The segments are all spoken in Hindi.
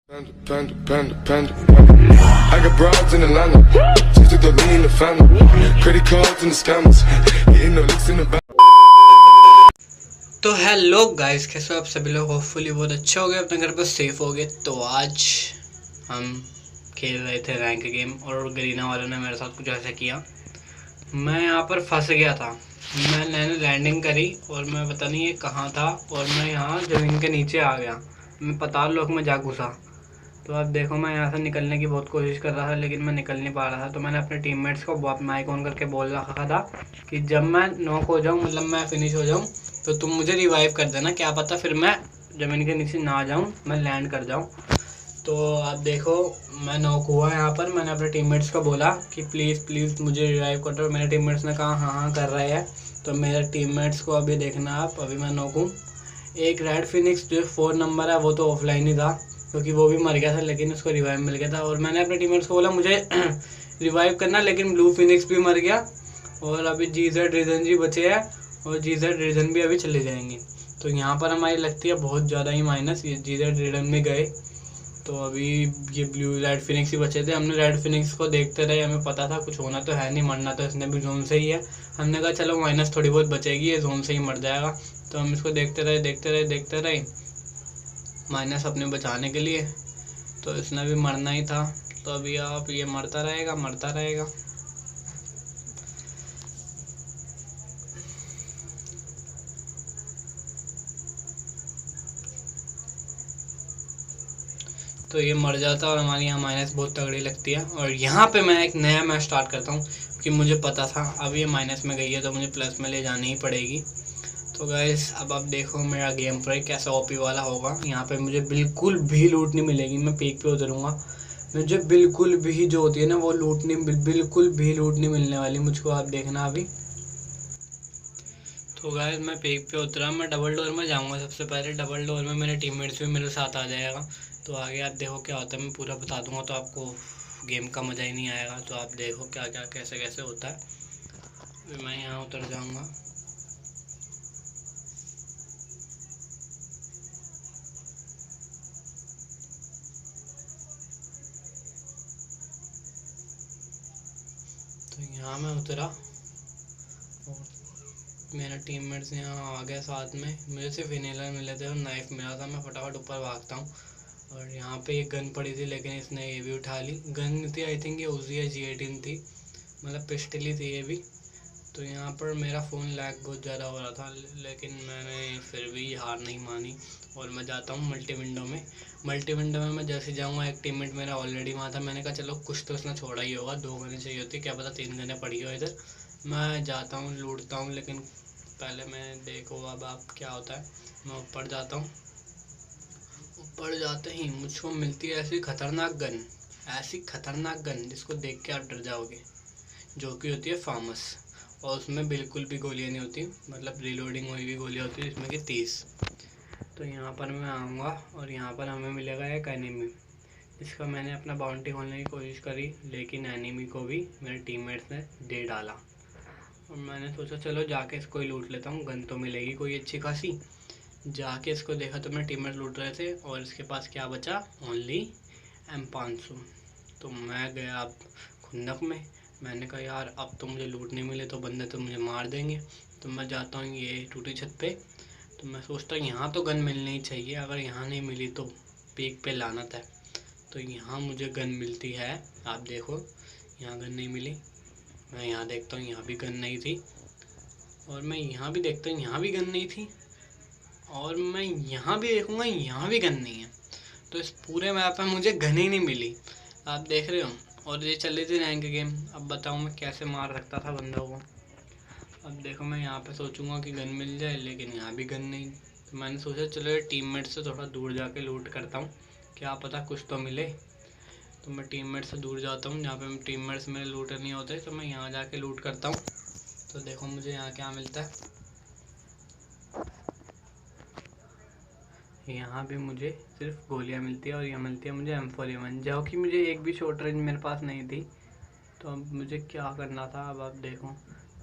Panda. I got broads in Atlanta. Just took the lean in the family. Credit cards and the scammers. Hitting the licks in the back. तो हेलो गाइस, कैसे हो आप सभी लोग। होपफुली बहुत अच्छे हो गए, अपने घर पर सेफ हो गए। तो आज हम खेल रहे थे रैंक गेम और गरीना वालों ने मेरे साथ कुछ ऐसा किया। मैं यहाँ पर फंस गया था। मैंने लैंडिंग करी और मैं पता नहीं ये कहाँ था, और मैं यहाँ ज़मीन के नीचे आ गया। मैं पताल लोक में जा घुसा। तो अब देखो, मैं यहाँ से निकलने की बहुत कोशिश कर रहा था, लेकिन मैं निकल नहीं पा रहा था। तो मैंने अपने टीममेट्स को माइक ऑन करके बोल रखा था कि जब मैं नॉक हो जाऊँ, मतलब मैं फिनिश हो जाऊँ, तो तुम मुझे रिवाइव कर देना। क्या पता फिर मैं ज़मीन के नीचे ना जाऊँ, मैं लैंड कर जाऊँ। तो अब देखो, मैं नॉक हुआ यहाँ पर। मैंने अपने टीममेट्स को बोला कि प्लीज़ प्लीज़ मुझे रिवाइव कर दो। मेरे टीममेट्स ने कहा हाँ हाँ कर रहे हैं। तो मेरे टीममेट्स को अभी देखना आप, अभी मैं नॉक हूँ। एक रेड फिनिक्स जो 4 नंबर है वो तो ऑफलाइन ही था, क्योंकि वो भी मर गया था, लेकिन उसको रिवाइव मिल गया था। और मैंने अपने टीममेट्स को बोला मुझे रिवाइव करना, लेकिन ब्लू फिनिक्स भी मर गया। और अभी जीजेड रीजन जी बचे हैं, और जीजेड रीजन भी अभी चले जाएंगे। तो यहाँ पर हमारी लगती है बहुत ज़्यादा ही माइनस। ये जीजेड रीजन में गए, तो अभी ये ब्लू रेड फिनिक्स ही बचे थे। हमने रेड फिनिक्स को देखते रहे, हमें पता था कुछ होना तो है नहीं, मरना तो इसने भी जोन से ही है। हमने कहा चलो माइनस थोड़ी बहुत बचेगी, ये जोन से ही मर जाएगा। तो हम इसको देखते रहे माइनस अपने बचाने के लिए। तो इसने भी मरना ही था। तो अभी आप ये मरता रहेगा। तो ये मर जाता और हमारी यहाँ माइनस बहुत तगड़ी लगती है। और यहाँ पे मैं एक नया मैच स्टार्ट करता हूँ, क्योंकि मुझे पता था अब ये माइनस में गई है तो मुझे प्लस में ले जानी ही पड़ेगी। तो गाइस, अब आप देखो मेरा गेम प्ले कैसा ओपी वाला होगा। यहाँ पे मुझे बिल्कुल भी लूट नहीं मिलेगी। मैं पीक पे उतरूँगा, मुझे बिल्कुल भी जो होती है ना वो लूट नहीं, बिल्कुल भी लूट नहीं मिलने वाली मुझको। आप देखना अभी। तो गाइस, मैं पीक पे उतरा, मैं डबल डोर में जाऊंगा सबसे पहले। डबल डोर में मेरे टीममेट्स भी मेरे साथ आ जाएगा। तो आगे आप देखो क्या होता है, मैं पूरा बता दूंगा तो आपको गेम का मज़ा ही नहीं आएगा। तो आप देखो क्या क्या कैसे कैसे होता है। मैं यहाँ उतर जाऊँगा। तो यहाँ मैं उतरा और मेरा टीममेट्स यहाँ आ गया साथ में। मुझे सिर्फ इनहेलर मिले थे और नाइफ मिला था। मैं फटाफट ऊपर भागता हूँ। और यहाँ पे एक गन पड़ी थी, लेकिन इसने ये भी उठा ली। गन थी आई थिंक ये उजी या G18 थी, मतलब पिस्टल ही थी ये भी। तो यहाँ पर मेरा फ़ोन लैग बहुत ज़्यादा हो रहा था, लेकिन मैंने फिर भी हार नहीं मानी। और मैं जाता हूँ मल्टी विंडो में। मल्टी विंडो में मैं जैसे जाऊँगा, एक टीममेट मेरा ऑलरेडी वहाँ था। मैंने कहा चलो कुछ तो उसने छोड़ा ही होगा, 2 गनें चाहिए होती, क्या पता 3 गनें पड़ी हो इधर। मैं जाता हूँ लूटता हूँ, लेकिन पहले मैं देखो अब आप क्या होता है। मैं ऊपर जाता हूँ। ऊपर जाते ही मुझको मिलती है ऐसी खतरनाक गन जिसको देख के आप डर जाओगे, जो कि होती है फार्मस। और उसमें बिल्कुल भी गोलियां नहीं होती, मतलब रिलोडिंग हुई हुई गोलियां होती है, जिसमें कि 30। तो यहाँ पर मैं आऊँगा और यहाँ पर हमें मिलेगा एक एनिमी, जिसका मैंने अपना बाउंटी खोलने की कोशिश करी, लेकिन एनिमी को भी मेरे टीममेट्स ने दे डाला। और मैंने सोचा चलो जाके इसको ही लूट लेता हूँ, गन तो मिलेगी कोई अच्छी खासी। जाके इसको देखा तो मेरे टीममेट लूट रहे थे, और इसके पास क्या बचा, ओनली M500। तो मैं गया अब खुंदक में। मैंने कहा यार अब तो मुझे लूट नहीं मिले तो बंदे तो मुझे मार देंगे। तो मैं जाता हूँ ये टूटी छत पे। तो मैं सोचता हूँ यहाँ तो गन मिलनी ही चाहिए, अगर यहाँ नहीं मिली तो पीक पे लानत है। तो यहाँ मुझे गन मिलती है। आप देखो यहाँ गन नहीं मिली। मैं यहाँ देखता हूँ, यहाँ भी गन नहीं थी। और मैं यहाँ भी देखता हूँ, यहाँ भी गन नहीं थी। और मैं यहाँ भी देखूँगा, यहाँ भी गन नहीं है। तो इस पूरे मैप में मुझे गन ही नहीं मिली। आप देख रहे हो। और ये चल रही थी रैंक गेम। अब बताऊँ मैं कैसे मार सकता था बंदा को। अब देखो, मैं यहाँ पे सोचूंगा कि गन मिल जाए, लेकिन यहाँ भी गन नहीं। तो मैंने सोचा चलो ये टीममेट से थोड़ा दूर जाके लूट करता हूँ, क्या पता कुछ तो मिले। तो मैं टीममेट से दूर जाता हूँ, जहाँ पे टीममेट्स मेरे लूट नहीं होते। तो मैं यहाँ जाके लूट करता हूँ। तो देखो मुझे यहाँ क्या मिलता है। यहाँ भी मुझे सिर्फ गोलियाँ मिलती है, और यहाँ मिलती है मुझे M4A1, जो कि मुझे एक भी शॉर्ट रेंज मेरे पास नहीं थी। तो अब मुझे क्या करना था, अब आप देखो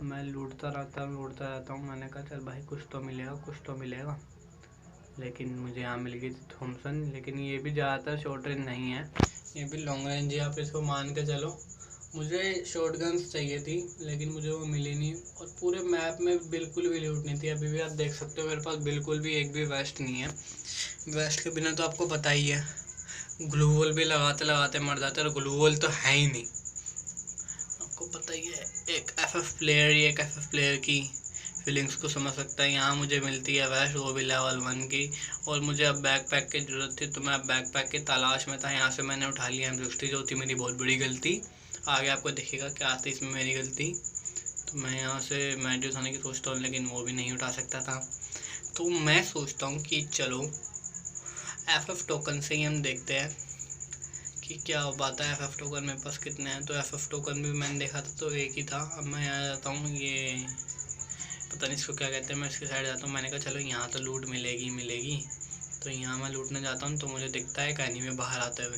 मैं लूटता रहता हूँ। मैंने कहा चल भाई कुछ तो मिलेगा। लेकिन मुझे यहाँ मिल गई थी थॉमसन। लेकिन ये भी ज़्यादातर शॉर्ट रेंज नहीं है, ये भी लॉन्ग रेंज है। आप इसको मान के चलो। मुझे शॉर्ट गन्स चाहिए थी लेकिन मुझे वो मिली नहीं, और पूरे मैप में बिल्कुल भी लूट नहीं थी। अभी भी आप देख सकते हो मेरे पास बिल्कुल भी एक भी वेस्ट नहीं है। वेस्ट के बिना तो आपको पता ही है, ग्लू वॉल भी लगाते लगाते मर जाते हैं, और ग्लू वॉल तो है ही नहीं, आपको पता ही है। एक एफएफ प्लेयर की फीलिंग्स को समझ सकता है। यहाँ मुझे मिलती है वेस्ट, वो भी लेवल 1 की, और मुझे अब बैकपैक की ज़रूरत थी, तो मैं अब बैकपैक की तलाश में था। यहाँ से मैंने उठा लिया M60, जो थी मेरी बहुत बड़ी गलती। आगे आपको दिखेगा क्या थी इसमें मेरी गलती। तो मैं यहाँ से मैडी उठाने की सोचता हूँ, लेकिन वो भी नहीं उठा सकता था। तो मैं सोचता हूँ कि चलो FF टोकन से ही हम देखते हैं कि क्या हो पाता है। FF टोकन मेरे पास कितने हैं, तो FF टोकन भी मैंने देखा था तो एक ही था। अब मैं यहाँ जाता हूँ, ये पता नहीं इसको क्या कहते हैं, मैं इसके साइड जाता हूँ। मैंने कहा चलो यहाँ तो लूट मिलेगी। तो यहाँ मैं लूटने जाता हूँ तो मुझे दिखता है एक एनिमी बाहर आते हुए,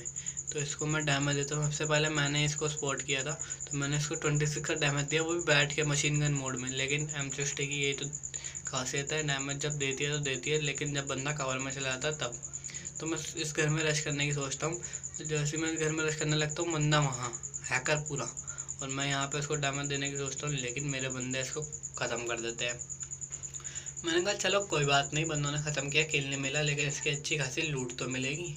तो इसको मैं डैमेज देता हूँ। सबसे पहले मैंने इसको स्पॉट किया था, तो मैंने इसको 26 का डैमेज दिया, वो भी बैठ के मशीन गन मोड में। लेकिन M60 की यही तो खासियत है, डैमेज जब देती है तो देती है, लेकिन जब बंदा कवर में चला जाता है तब। तो मैं इस घर में रश करने की सोचता हूँ। तो जैसे मैं इस घर में रश करने लगता हूँ, बंदा वहाँ हैकर पूरा, और मैं यहाँ पे इसको डैमेज देने की सोचता हूँ, लेकिन मेरे बंदे इसको ख़त्म कर देते हैं। मैंने कहा चलो कोई बात नहीं, बंदों ने ख़त्म किया, किल नहीं मिला, लेकिन इसकी अच्छी खासी लूट तो मिलेगी।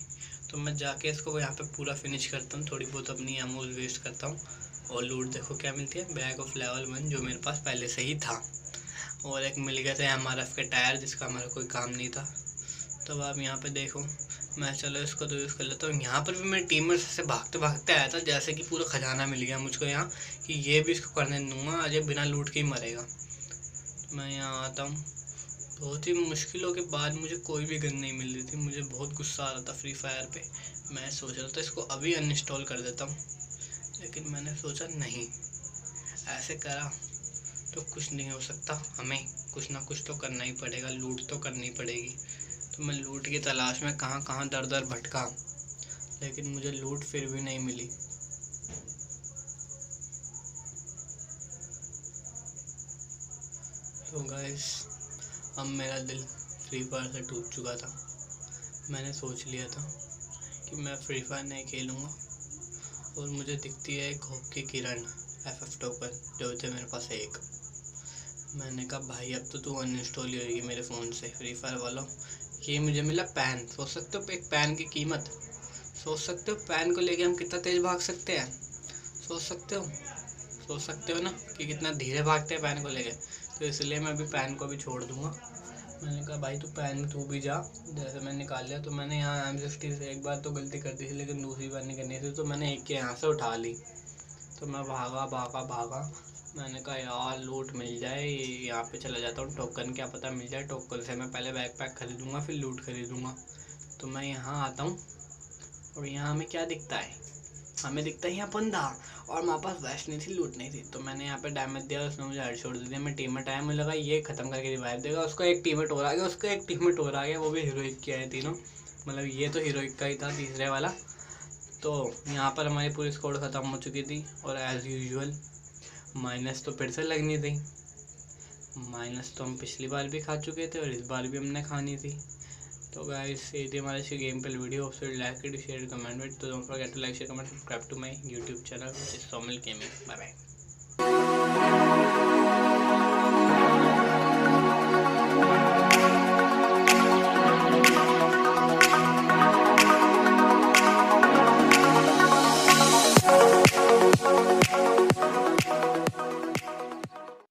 तो मैं जाके इसको यहाँ पे पूरा फिनिश करता हूँ, थोड़ी बहुत अपनी एमो वेस्ट करता हूँ, और लूट देखो क्या मिलती है, बैग ऑफ लेवल 1 जो मेरे पास पहले से ही था, और एक मिल गया था MRF के टायर जिसका हमारा कोई काम नहीं था। तो आप यहाँ पे देखो, मैं चलो इसको तो यूज़ कर लेता हूँ। यहाँ पर भी मेरे टीममेट से भागते भागते आया था, जैसे कि पूरा खजाना मिल गया मुझको यहाँ, कि ये भी इसको करने दूँगा, अजय बिना लूट के ही मरेगा। तो मैं यहाँ आता हूँ, बहुत ही मुश्किलों के बाद मुझे कोई भी गन नहीं मिल रही थी। मुझे बहुत गुस्सा आ रहा था फ्री फायर पे। मैं सोच रहा था इसको अभी अनइंस्टॉल कर देता हूँ, लेकिन मैंने सोचा नहीं, ऐसे करा तो कुछ नहीं हो सकता, हमें कुछ ना कुछ तो करना ही पड़ेगा, लूट तो करनी पड़ेगी। तो मैं लूट की तलाश में कहाँ कहाँ दर दर भटका, लेकिन मुझे लूट फिर भी नहीं मिली। तो गाइस, अब मेरा दिल फ्री फायर से टूट चुका था। मैंने सोच लिया था कि मैं फ्री फायर नहीं खेलूँगा, और मुझे दिखती है एक होप की किरण FF टोकन जो थे मेरे पास एक। मैंने कहा भाई अब तो तू अनइंस्टॉल ही होगी मेरे फ़ोन से फ्री फायर वालों। ये मुझे मिला पैन। सोच सकते हो एक पैन की कीमत, सोच सकते हो पैन को लेके हम कितना तेज़ भाग सकते हैं, सोच सकते हो ना कि कितना धीरे भागते हैं पैन को लेके। तो इसलिए मैं अभी पैन को भी छोड़ दूँगा। मैंने कहा भाई तू भी जा। जैसे मैंने निकाल लिया, तो मैंने यहाँ M60 से एक बार तो गलती कर दी थी, लेकिन दूसरी बार नहीं करनी थी, तो मैंने एक के यहाँ से उठा ली। तो मैं भागा। मैंने कहा यार लूट मिल जाए, यहाँ पे चला जाता हूँ, टोकन क्या पता मिल जाए, टोकन से मैं पहले बैकपैक खरीदूँगा फिर लूट खरीदूँगा। तो मैं यहाँ आता हूँ, और यहाँ हमें क्या दिखता है, हमें दिखता है यहाँ बंदा, और मेरे पास वेस्ट नहीं थी, लूट नहीं थी। तो मैंने यहाँ पे डैमेज दिया, उसने मुझे हेडशॉट दे दिया। मैं टीममेट आया, मुझे लगा ये ख़त्म करके रिवाइव देगा, उसका एक टीममेट और आ गया, वो भी हीरोइक के आए तीनों, मतलब ये तो हीरोइक का ही था तीसरे वाला। तो यहाँ पर हमारी पूरी स्क्वाड ख़त्म हो चुकी थी, और एज़ यूजुअल माइनस तो फिर से लगनी थी। माइनस तो हम पिछली बार भी खा चुके थे, और इस बार भी हमने खानी थी। तो गाइस ये थी हमारे से गेम पे video. Of like it, share, comment it. तो don't forget to like, share, comment, subscribe to my YouTube channel, which is Somil gaming. Bye bye.